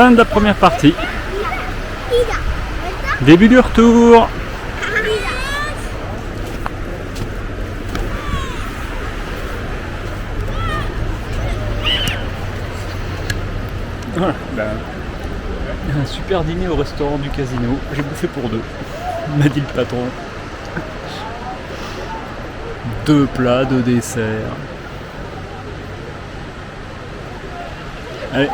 Fin de la première partie. Début du retour. Voilà, un super dîner au restaurant du casino. J'ai bouffé pour deux, m'a dit le patron. 2 plats, 2 desserts. Allez.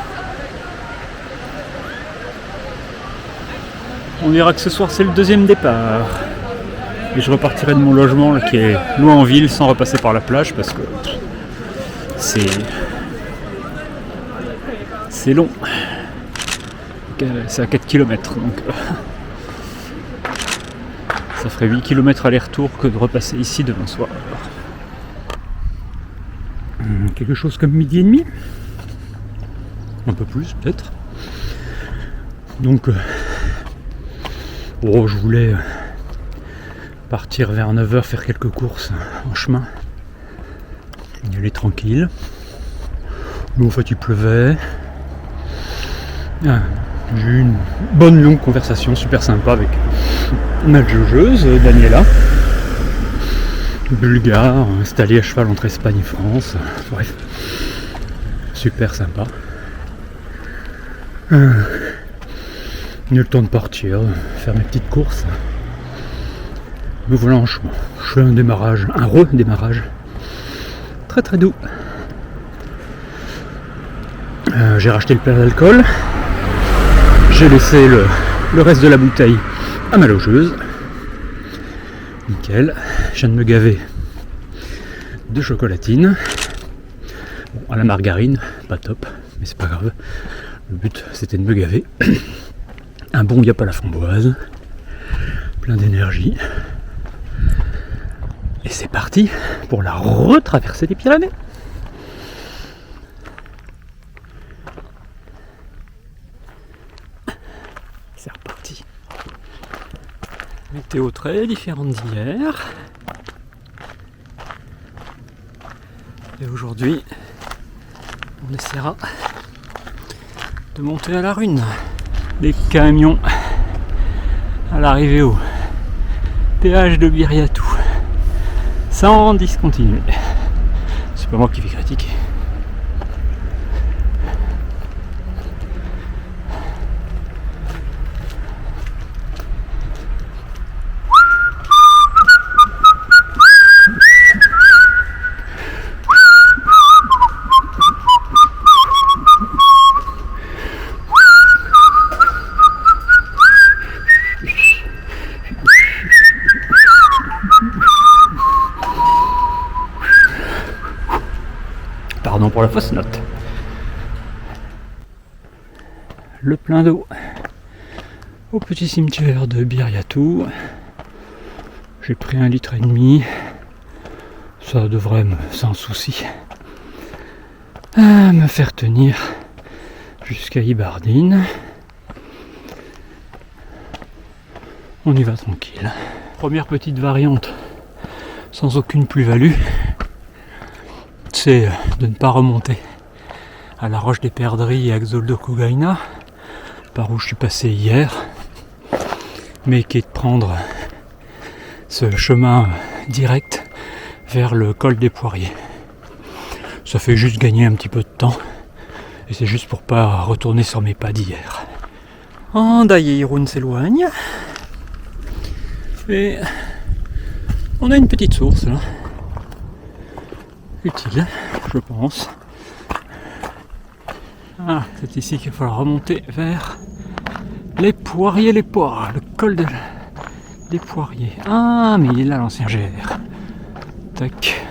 On dira que ce soir c'est le 2e départ. Et je repartirai de mon logement là, qui est loin en ville sans repasser par la plage parce que c'est long. C'est à 4 km donc ça ferait 8 km aller-retour que de repasser ici demain soir. Quelque chose comme 12h30, un peu plus peut-être. Donc je voulais partir vers 9h faire quelques courses en chemin, y aller tranquille. Mais en fait il pleuvait. J'ai eu une bonne longue conversation super sympa avec ma jaugeuse Daniela, bulgare, installée à cheval entre Espagne et France. Bref, super sympa. J'ai eu le temps de partir, faire mes petites courses. Me voilà en chemin. Je fais un redémarrage très très doux. J'ai racheté le plein d'alcool. J'ai laissé le reste de la bouteille à ma logeuse. Nickel. Je viens de me gaver de chocolatine. Bon, à la margarine, pas top, mais c'est pas grave. Le but c'était de me gaver. Un bon yap à la framboise. Plein d'énergie. Et c'est parti pour la retraversée des Pyrénées. C'est reparti. Météo très différente d'hier. Et aujourd'hui, on essaiera de monter à la Rune. Des camions à l'arrivée au péage de Biriatou. Sans discontinuer. C'est pas moi qui vais critiquer. Pardon pour la fausse note. Le plein d'eau au petit cimetière de Biriatou. J'ai pris 1,5 litre. Ça devrait sans souci me faire tenir jusqu'à Ibardine. On y va tranquille. Première petite variante sans aucune plus-value, c'est de ne pas remonter à la Roche des Perdrix et à Xoldo Kugaina, par où je suis passé hier, mais qui est de prendre ce chemin direct vers le col des Poiriers. Ça fait juste gagner un petit peu de temps, et c'est juste pour pas retourner sur mes pas d'hier. Andaï-Irun s'éloigne, et on a une petite source là. Utile, je pense. Ah, c'est ici qu'il va falloir remonter vers les Poiriers, les Poires, le col des Poiriers. Ah, mais il est là l'ancien GR. Tac.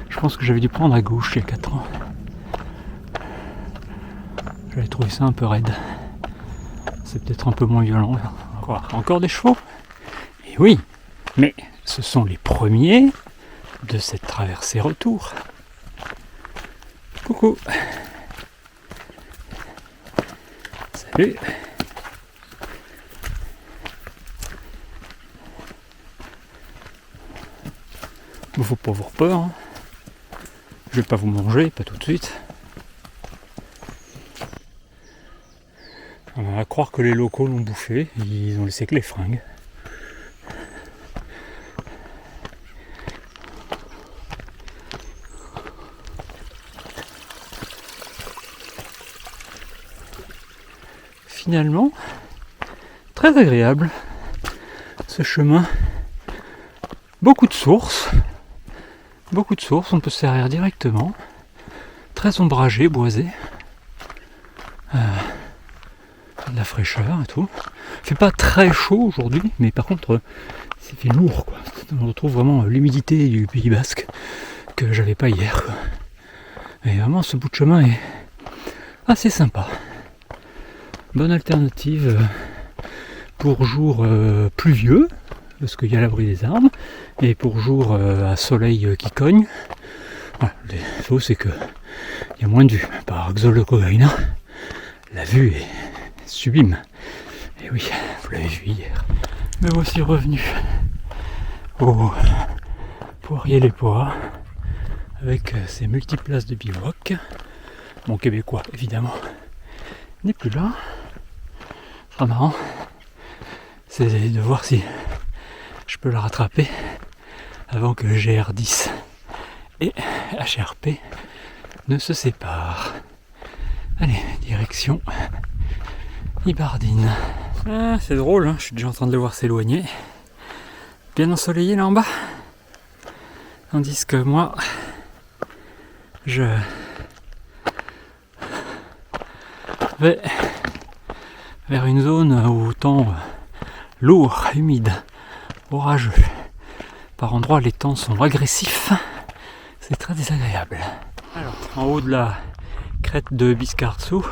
Je pense que j'avais dû prendre à gauche il y a 4 ans. J'avais trouvé ça un peu raide. C'est peut-être un peu moins violent. Encore des chevaux. Et oui, mais ce sont les premiers de cette traversée retour. Coucou. Salut. Bon, faut pas avoir peur. Hein. Je vais pas vous manger, pas tout de suite. croire que les locaux l'ont bouffé, ils ont laissé que les fringues. Finalement, très agréable ce chemin. Beaucoup de sources, on peut se servir directement. Très ombragé, boisé. De la fraîcheur et tout. Il fait pas très chaud aujourd'hui, mais par contre, c'est fait lourd, quoi. On retrouve vraiment l'humidité du Pays Basque que j'avais pas hier, quoi. Et vraiment, ce bout de chemin est assez sympa. Bonne alternative pour jour pluvieux, parce qu'il y a l'abri des arbres, et pour jour à soleil qui cogne. Voilà, le défaut, c'est que il y a moins de vue. Par Xol de Kogaina, la vue est sublime. Et oui, vous l'avez vu hier. Me voici revenu au Poirier-les-Pois avec ses multiples places de bivouac. Mon québécois, évidemment, n'est plus là. Ce sera marrant, c'est de voir si je peux le rattraper avant que GR10 et HRP ne se séparent. Allez, direction Ibardine. Ah, c'est drôle, hein, je suis déjà en train de le voir s'éloigner. Bien ensoleillé là en bas. Tandis que moi, je vais vers une zone où temps lourd, humide, orageux. Par endroits, les temps sont agressifs. C'est très désagréable. Alors, en haut de la crête de Biscartso,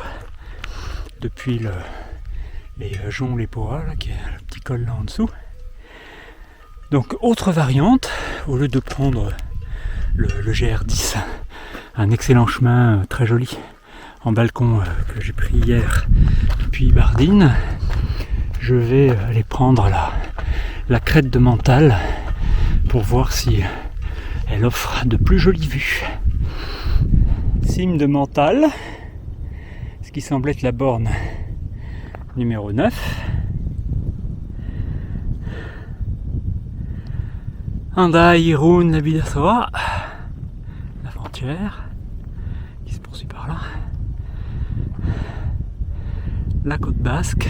depuis les joncs, les Poas, là, qui est le petit col là en dessous. Donc, autre variante, au lieu de prendre le GR10, un excellent chemin très joli en balcon que j'ai pris hier depuis Ibardine, je vais aller prendre la crête de Mental pour voir si elle offre de plus jolies vues. Cime de Mental, ce qui semble être la borne numéro 9. Anda, Irun, la Bidassoa, la frontière qui se poursuit par là. La côte basque,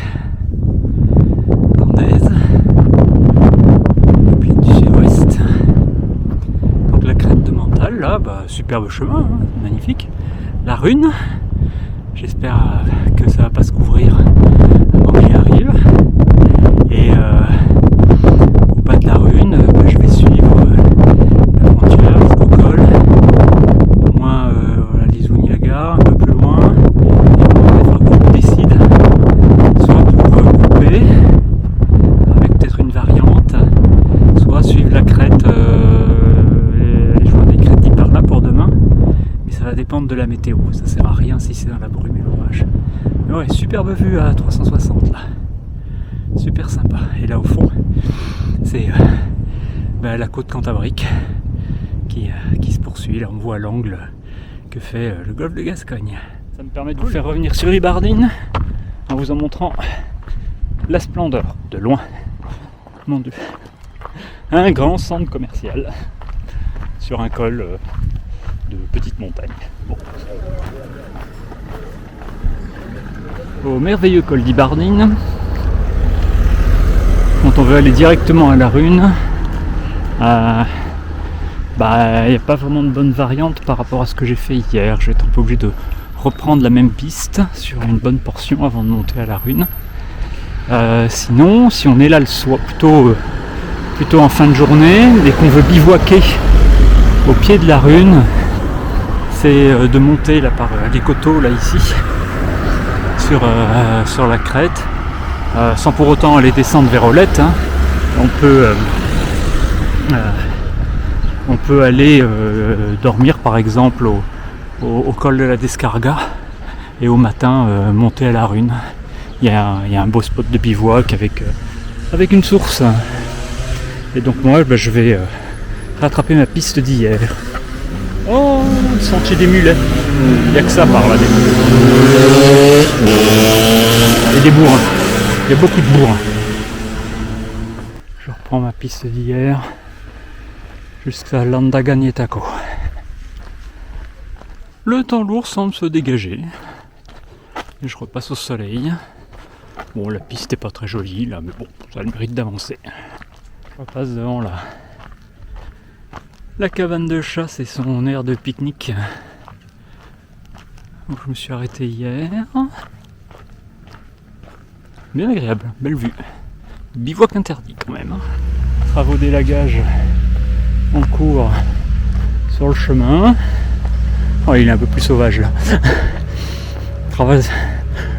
landaise, le plaine du sud-ouest. Donc la crête de Mental, là, superbe chemin, hein, magnifique. La Rune, j'espère que ça va pas se couvrir avant que j'y arrive. Et au bas de la Rune, je vais suivre la frontière jusqu'au col, au moins la Lizuniaga, un peu plus loin. Il faudra que je décide, soit pour couper, avec peut-être une variante, soit suivre la crête, les joints des crêtes par là pour demain. Mais ça va dépendre de la météo, ça sert à rien si c'est dans la brume et l'orage. Mais ouais, superbe vue à 360 là. Super sympa. Et là au fond, c'est la côte cantabrique qui se poursuit. Là on voit l'angle que fait le golfe de Gascogne. Ça me permet de vous faire revenir sur Ibardine en vous en montrant la splendeur de loin. Mon Dieu. Un grand centre commercial sur un col de petites montagnes. Bon. Au merveilleux col d'Ibardine, quand on veut aller directement à la Rune, il n'y a pas vraiment de bonne variante par rapport à ce que j'ai fait hier. Je vais être un peu obligé de reprendre la même piste sur une bonne portion avant de monter à la Rune. Sinon, si on est là le soir, plutôt en fin de journée, et qu'on veut bivouaquer au pied de la Rune, c'est de monter là par les coteaux là ici sur la crête, sans pour autant aller descendre vers Olette, hein. On peut aller dormir par exemple au col de la Descarga et au matin monter à la Rune. Il y a un beau spot de bivouac avec une source. Et donc moi je vais rattraper ma piste d'hier. Oh, le sentier des mulets. Il n'y a que ça par là. Et des bourrins. Il y a beaucoup de bourrins. Je reprends ma piste d'hier jusqu'à Landagagnetako. Le temps lourd semble se dégager. Et je repasse au soleil. Bon, la piste n'est pas très jolie là, mais bon, ça a le mérite d'avancer. Je repasse devant la cabane de chasse et son aire de pique-nique où je me suis arrêté hier. Bien agréable, belle vue. Bivouac interdit quand même. Travaux d'élagage en cours sur le chemin. Oh, il est un peu plus sauvage là.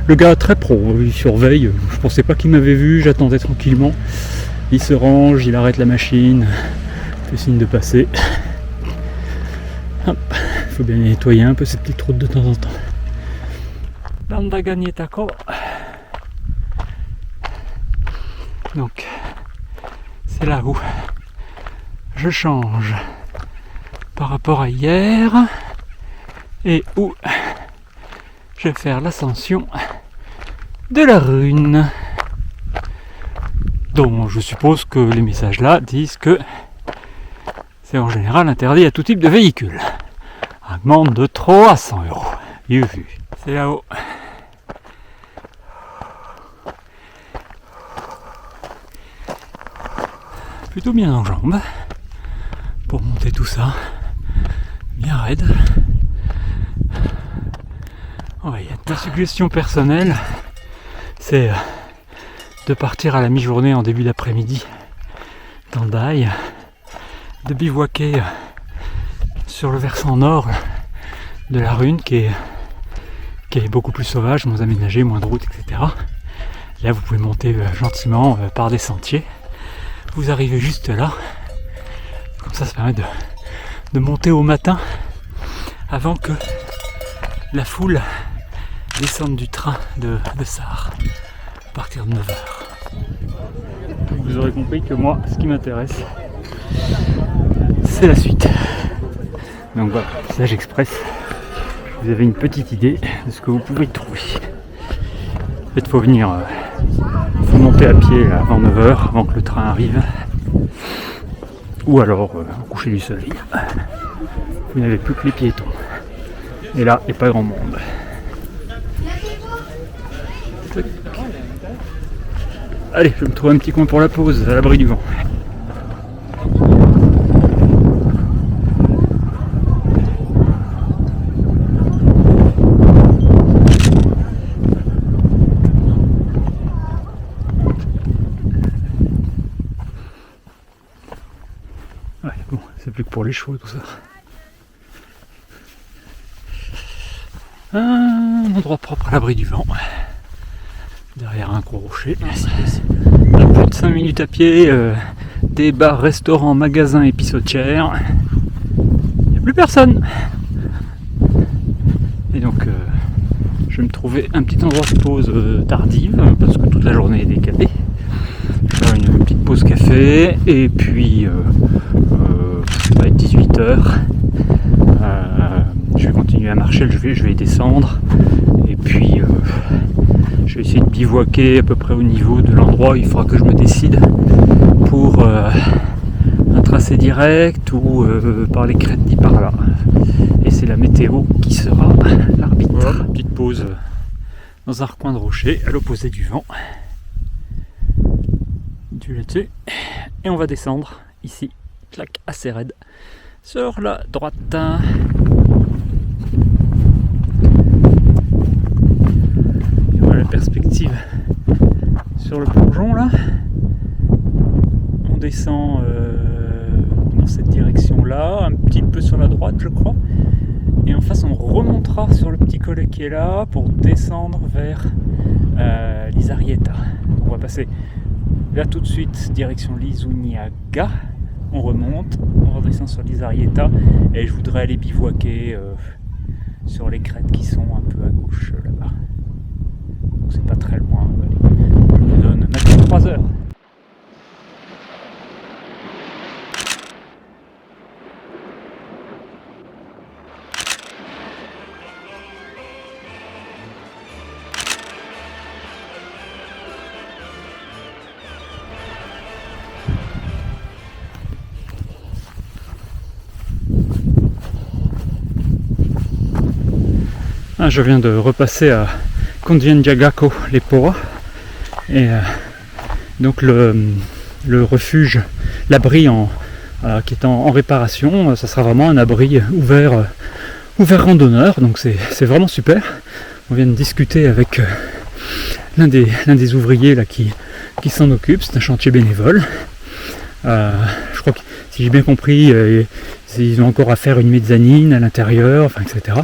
Le gars très pro, il surveille. Je pensais pas qu'il m'avait vu, j'attendais tranquillement. Il se range, il arrête la machine, fait signe de passer. Il faut bien nettoyer un peu cette petite route de temps en temps. Landagagnetako. Donc, c'est là où je change par rapport à hier et où je vais faire l'ascension de la Rune, dont je suppose que les messages là disent que c'est en général interdit à tout type de véhicule. Amende de trop à 100 €. J'ai vu. C'est là-haut. Plutôt bien en jambes pour monter tout ça. Bien raide. Ma suggestion personnelle, c'est de partir à la mi-journée en début d'après-midi dans Dai, de bivouaquer sur le versant nord de la Rune qui est beaucoup plus sauvage, moins aménagé, moins de routes, etc. Là vous pouvez monter gentiment par des sentiers. Vous arrivez juste là, comme ça permet de monter au matin avant que la foule descende du train de Sarre à partir de 9h. Vous aurez compris que moi, ce qui m'intéresse, c'est la suite. Donc voilà, Sage Express, vous avez une petite idée de ce que vous pouvez y trouver. En fait, il faut venir, faut monter à pied là, avant 9h, avant que le train arrive. Ou alors au coucher du soleil. Vous n'avez plus que les piétons. Et là, il n'y a pas grand monde. Allez, je vais me trouver un petit coin pour la pause, à l'abri du vent. Ouais, bon, c'est plus que pour les chevaux tout ça. Un endroit propre à l'abri du vent. Derrière un gros rocher, si possible. À plus de 5 minutes à pied, des bars, restaurants, magasins et pissotières. Il n'y a plus personne. Et donc, je vais me trouver un petit endroit de pause tardive, parce que toute la journée est décalée. Je vais faire une petite pause café, et puis, ça va être 18h. Je vais continuer à marcher, je vais descendre. Et puis, je vais essayer de bivouaquer à peu près au niveau de l'endroit où il faudra que je me décide pour un tracé direct ou par les crêtes dit par là. Et c'est la météo qui sera l'arbitre. Voilà, petite pause dans un recoin de rocher à l'opposé du vent. Du là-dessus. Et on va descendre ici, clac, assez raide, sur la droite. Perspective sur le plongeon là, on descend dans cette direction là, un petit peu sur la droite je crois, et en face on remontera sur le petit collet qui est là pour descendre vers l'Isarieta. On va passer là tout de suite direction l'Isuniaga, on remonte, on redescend sur l'Isarieta et je voudrais aller bivouaquer sur les crêtes qui sont un peu à gauche là-bas. C'est pas très loin, je me donne maintenant 3 heures. Ah, je viens de repasser à Kondianjagako Lepoa et donc le refuge, l'abri qui est en réparation, ça sera vraiment un abri ouvert randonneur, donc c'est vraiment super. On vient de discuter avec l'un des ouvriers là qui s'en occupe, c'est un chantier bénévole. Je crois que si j'ai bien compris, ils ont encore à faire une mezzanine à l'intérieur, enfin, etc.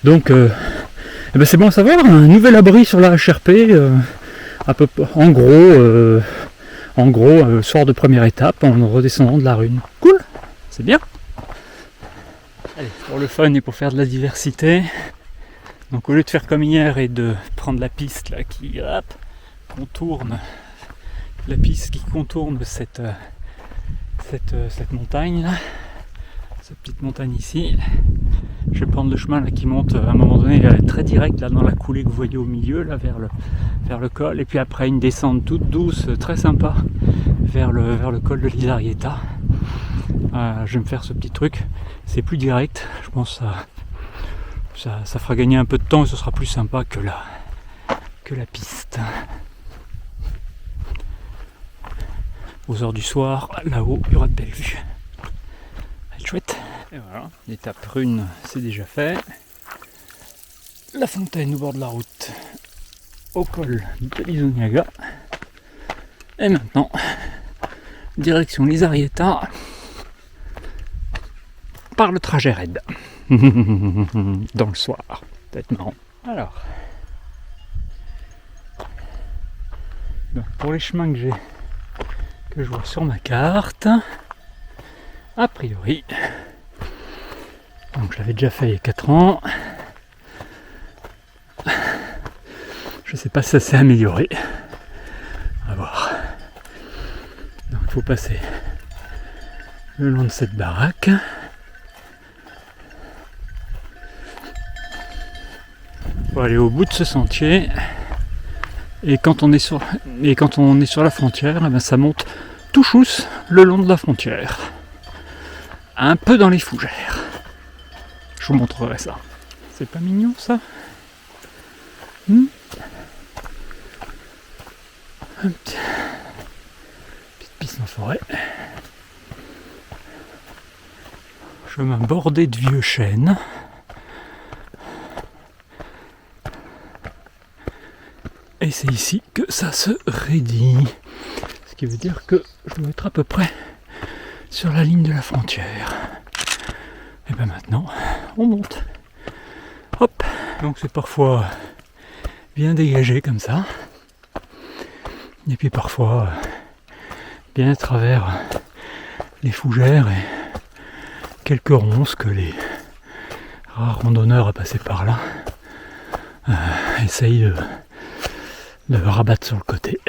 Donc c'est bon à savoir, un nouvel abri sur la HRP, en gros, soir de première étape en redescendant de la rune. Cool, c'est bien. Allez, pour le fun et pour faire de la diversité, donc au lieu de faire comme hier et de prendre la piste là qui contourne la piste qui contourne cette montagne là, cette petite montagne ici, je vais prendre le chemin là qui monte à un moment donné très direct là dans la coulée que vous voyez au milieu là vers le col, et puis après une descente toute douce, très sympa vers le col de l'Isarieta. Je vais me faire ce petit truc, c'est plus direct, je pense que ça fera gagner un peu de temps et ce sera plus sympa que la piste. Aux heures du soir, là-haut, il y aura de belles vues. Ça va être chouette. Et voilà, l'étape rune, c'est déjà fait. La fontaine au bord de la route, au col de l'Isoniaga. Et maintenant, direction l'Isarieta, par le trajet raid. Dans le soir, ça va être marrant. Alors, donc pour les chemins que je vois sur ma carte, a priori, donc je l'avais déjà fait il y a 4 ans, je sais pas si ça s'est amélioré, on va voir. Donc il faut passer le long de cette baraque, pour aller au bout de ce sentier, et quand on est sur la frontière, ça monte tout chousse le long de la frontière, un peu dans les fougères. Je vous montrerai ça. C'est pas mignon ça? Petite piste en forêt. Chemin bordé de vieux chênes. Et c'est ici que ça se raidit. Ce qui veut dire que je dois être à peu près sur la ligne de la frontière. Et bien maintenant, on monte. Hop. Donc c'est parfois bien dégagé comme ça. Et puis parfois bien à travers les fougères et quelques ronces que les rares randonneurs à passer par là essayent de rabattre sur le côté.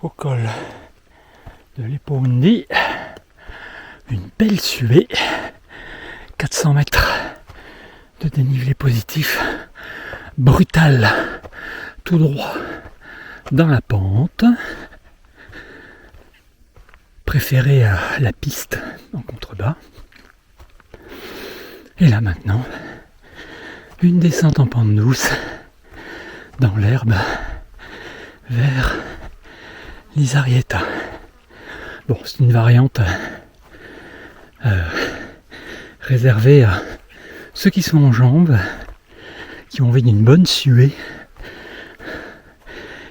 Au col de l'Epoundi, une belle suée, 400 mètres de dénivelé positif, brutal, tout droit dans la pente, préféré à la piste en contrebas. Et là maintenant, une descente en pente douce dans l'herbe vers l'Isarieta. Bon, c'est une variante réservée à ceux qui sont en jambes, qui ont envie d'une bonne suée,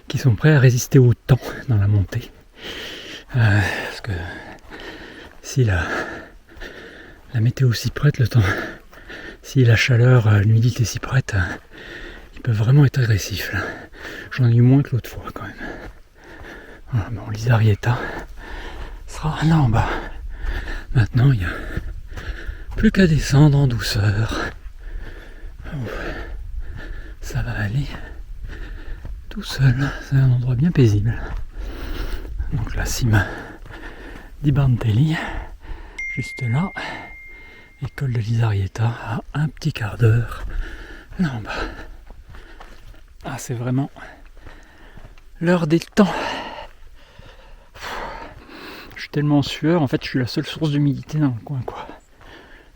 qui sont prêts à résister au temps dans la montée. Parce que si la météo s'y prête, le temps, si la chaleur, l'humidité s'y prête, ils peuvent vraiment être agressifs. Là. J'en ai eu moins que l'autre fois quand même. Voilà, bon, l'Isarieta sera là en bas. Maintenant, il n'y a plus qu'à descendre en douceur. Ça va aller tout seul. C'est un endroit bien paisible. Donc la cime d'Ibantelli, juste là. Et col de l'Isarieta à un petit quart d'heure là en bas. Ah, c'est vraiment l'heure des temps. Je suis tellement en sueur, en fait je suis la seule source d'humidité dans le coin quoi.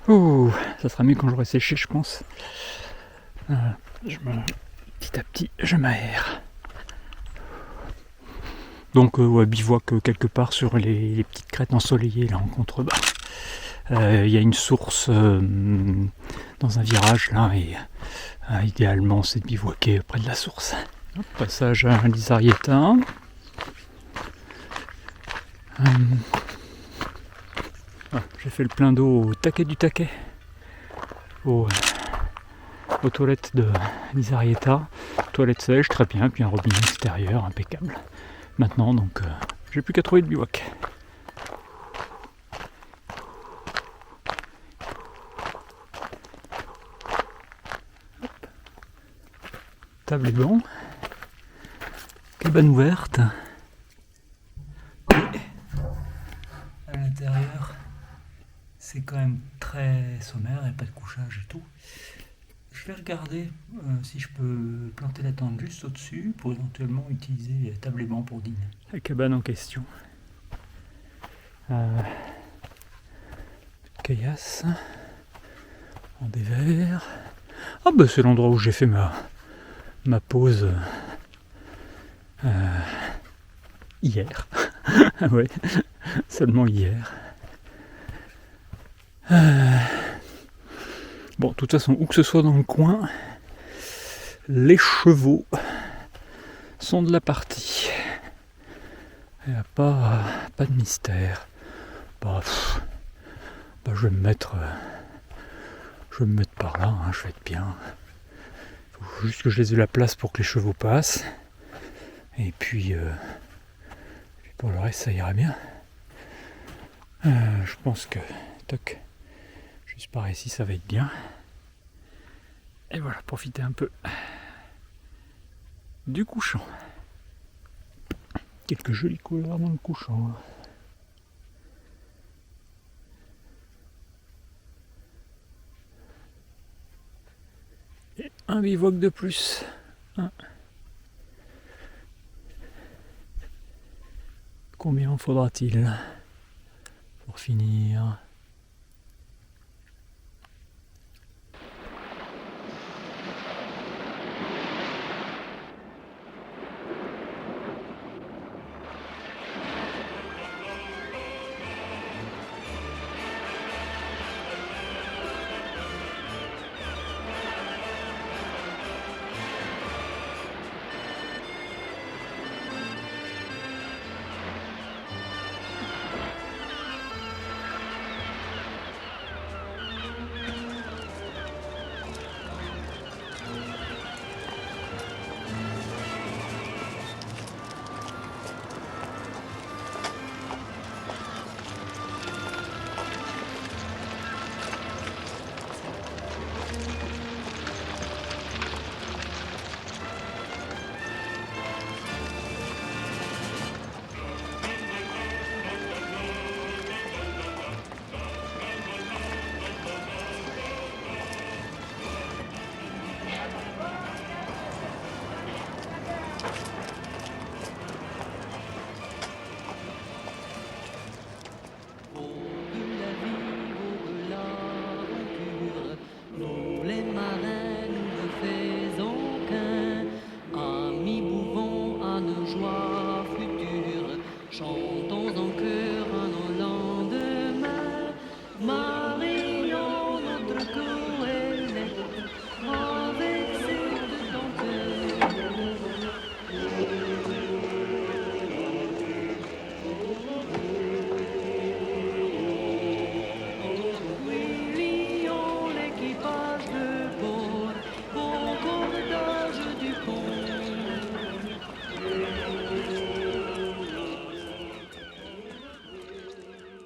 Ouh, ça sera mieux quand j'aurai séché, je pense. Petit à petit, je m'aère. Donc, ouais, bivouac quelque part sur les petites crêtes ensoleillées là en contrebas. Il y a une source dans un virage là, et idéalement, c'est de bivouaquer près de la source. Passage à l'Isarieta. J'ai fait le plein d'eau au taquet du taquet, aux toilettes de l'Isarieta. Toilette sèche, très bien, puis un robinet extérieur, impeccable. Maintenant, donc, j'ai plus qu'à trouver le bivouac. Table et banc. Cabane ouverte. À l'intérieur, c'est quand même très sommaire, il n'y a pas de couchage et tout. Je vais regarder si je peux planter la tente juste au-dessus pour éventuellement utiliser table et banc pour dîner. La cabane en question. Caillasse. En dévers. Ah bah c'est l'endroit où j'ai fait ma pause hier. Ouais, seulement hier. Bon, de toute façon, où que ce soit dans le coin, les chevaux sont de la partie. Il n'y a pas de mystère. Je vais me mettre par là, hein, je vais être bien. Il faut juste que je laisse de la place pour que les chevaux passent. Et puis pour le reste, ça ira bien. Je pense que toc, juste par ici, ça va être bien. Et voilà, profiter un peu du couchant. Quelques jolies couleurs dans le couchant. Et un bivouac de plus. Combien en faudra-t-il pour finir ?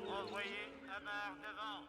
Envoyez Hamar devant.